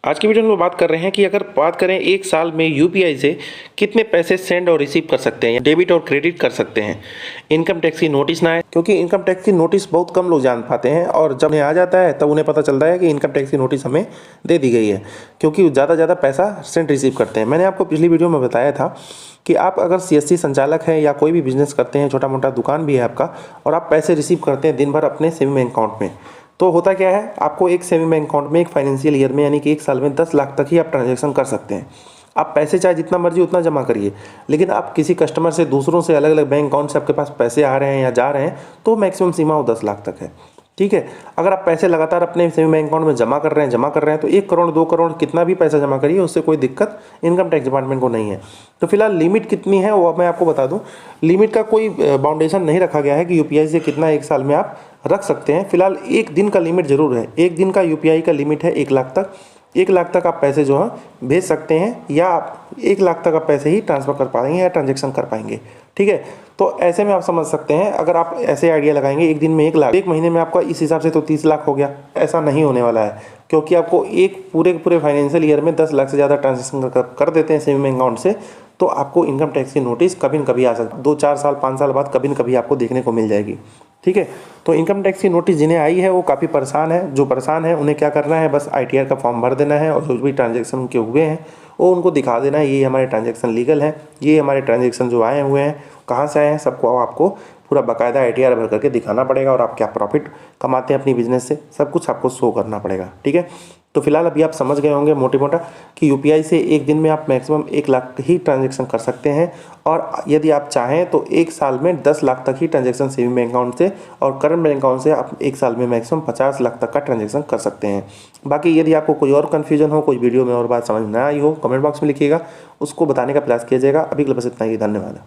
आज की वीडियो में बात कर रहे हैं कि अगर बात करें एक साल में यूपीआई से कितने पैसे सेंड और रिसीव कर सकते हैं, डेबिट और क्रेडिट कर सकते हैं। इनकम टैक्स की नोटिस ना आए, क्योंकि इनकम टैक्स की नोटिस बहुत कम लोग जान पाते हैं और जब उन्हें आ जाता है तब उन्हें पता चलता है कि इनकम टैक्स की नोटिस हमें दे दी गई है, क्योंकि ज़्यादा पैसा सेंड रिसीव करते हैं। मैंने आपको पिछली वीडियो में बताया था कि आप अगर सीएससी संचालक हैं या कोई भी बिजनेस करते हैं, छोटा मोटा दुकान भी है आपका, और आप पैसे रिसीव करते हैं दिन भर अपने सेविंग बैंक अकाउंट में, तो होता क्या है, आपको एक सेविंग बैंक अकाउंट में एक फाइनेंशियल ईयर में यानी कि एक साल में 10 लाख तक ही आप ट्रांजैक्शन कर सकते हैं। आप पैसे चाहे जितना मर्जी उतना जमा करिए, लेकिन आप किसी कस्टमर से दूसरों से अलग अलग बैंक अकाउंट से आपके पास पैसे आ रहे हैं या जा रहे हैं तो मैक्सिमम सीमा वो 10 लाख तक है। ठीक है, अगर आप पैसे लगातार अपने सेविंग बैंक अकाउंट में जमा कर रहे हैं तो 1 करोड़ 2 करोड़ कितना भी पैसा जमा करिए, उससे कोई दिक्कत इनकम टैक्स डिपार्टमेंट को नहीं है। तो फिलहाल लिमिट कितनी है वो मैं आपको बता दूं। लिमिट का कोई बाउंडेशन नहीं रखा गया है कि यूपीआई से कितना एक साल में आप रख सकते हैं। फिलहाल एक दिन का लिमिट जरूर है, एक दिन का यूपीआई का लिमिट है 1 लाख तक। 1 लाख तक आप पैसे जो है भेज सकते हैं, या 1 लाख तक आप पैसे ही ट्रांसफ़र कर पाएंगे या ट्रांजेक्शन कर पाएंगे। ठीक है, तो ऐसे में आप समझ सकते हैं, अगर आप ऐसे आइडिया लगाएंगे एक दिन में 1 लाख, एक महीने में आपका इस हिसाब से तो 30 लाख हो गया। ऐसा नहीं होने वाला है, क्योंकि आपको एक पूरे फाइनेंशियल ईयर में 10 लाख से ज़्यादा ट्रांजेक्शन कर देते हैं सेविंग अकाउंट से, तो आपको इनकम टैक्स की नोटिस कभी न कभी आ सकती है। 2-4 साल 5 साल बाद कभी न कभी आपको देखने को मिल जाएगी। ठीक है, तो इनकम टैक्स की नोटिस जिन्हें आई है वो काफ़ी परेशान है। जो परेशान है उन्हें क्या करना है, बस आईटीआर का फॉर्म भर देना है और जो भी ट्रांजैक्शन उनके हुए हैं वो उनको दिखा देना है, ये हमारे ट्रांजैक्शन लीगल हैं, ये हमारे ट्रांजैक्शन जो आए हुए हैं कहाँ से आए हैं, सबको आपको पूरा बाकायदा आईटीआर भर करके दिखाना पड़ेगा, और आप क्या प्रॉफिट कमाते हैं अपनी बिजनेस से, सब कुछ आपको शो करना पड़ेगा। ठीक है, तो फिलहाल अभी आप समझ गए होंगे मोटा मोटा कि यूपीआई से एक दिन में आप मैक्सिमम 1 लाख ही ट्रांजैक्शन कर सकते हैं, और यदि आप चाहें तो एक साल में 10 लाख तक ही ट्रांजैक्शन सेविंग बैंक अकाउंट से, और करंट बैंक अकाउंट से आप एक साल में मैक्सिमम 50 लाख तक का ट्रांजैक्शन कर सकते हैं। बाकी यदि आपको कोई और कन्फ्यूजन हो, कोई वीडियो में और बात समझ ना आई हो, कमेंट बॉक्स में लिखिएगा, उसको बताने का प्रयास किया जाएगा। अभी के लिए बस इतना ही, धन्यवाद।